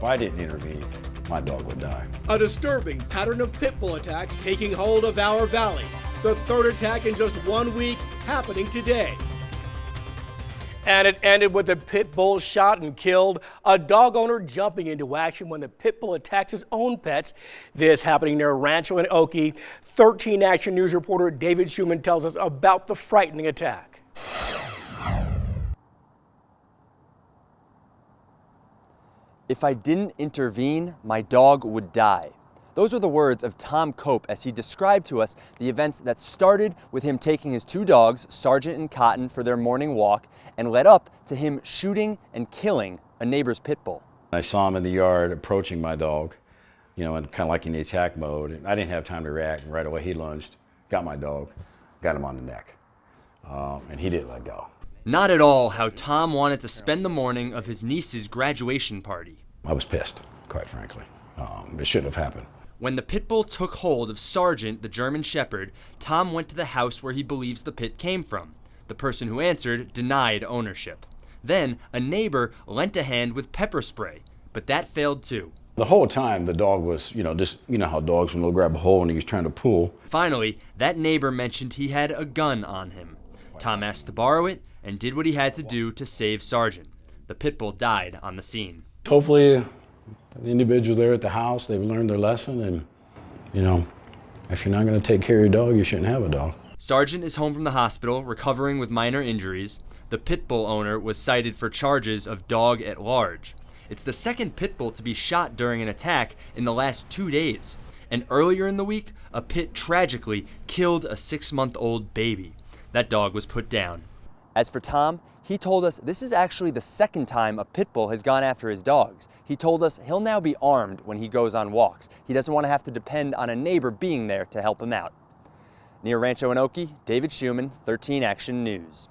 If I didn't intervene, my dog would die. A disturbing pattern of pit bull attacks taking hold of our valley. The third attack in just 1 week happening today. And it ended with a pit bull shot and killed, a dog owner jumping into action when the pit bull attacks his own pets. This happening near Rancho and Oakey. 13 Action News reporter David Schumann tells us about the frightening attack. If I didn't intervene, my dog would die. Those are the words of Tom Cope as he described to us the events that started with him taking his two dogs, Sergeant and Cotton, for their morning walk and led up to him shooting and killing a neighbor's pit bull. I saw him in the yard approaching my dog, and kind of like in the attack mode. And I didn't have time to react. And right away he lunged, got my dog, got him on the neck, and he didn't let go. Not at all how Tom wanted to spend the morning of his niece's graduation party. I was pissed, quite frankly. It shouldn't have happened. When the pit bull took hold of Sergeant, the German Shepherd, Tom went to the house where he believes the pit came from. The person who answered denied ownership. Then a neighbor lent a hand with pepper spray, but that failed too. The whole time the dog was, just, how dogs, when they'll grab a hole and he was trying to pull. Finally, that neighbor mentioned he had a gun on him. Tom asked to borrow it and did what he had to do to save Sergeant. The pit bull died on the scene. Hopefully the individuals there at the house, they've learned their lesson, and, if you're not going to take care of your dog, you shouldn't have a dog. Sergeant is home from the hospital, recovering with minor injuries. The pit bull owner was cited for charges of dog at large. It's the second pit bull to be shot during an attack in the last 2 days. And earlier in the week, a pit tragically killed a 6-month-old baby. That dog was put down. As for Tom, he told us this is actually the second time a pit bull has gone after his dogs. He told us he'll now be armed when he goes on walks. He doesn't want to have to depend on a neighbor being there to help him out. Near Rancho and Oakey, David Schumann, 13 Action News.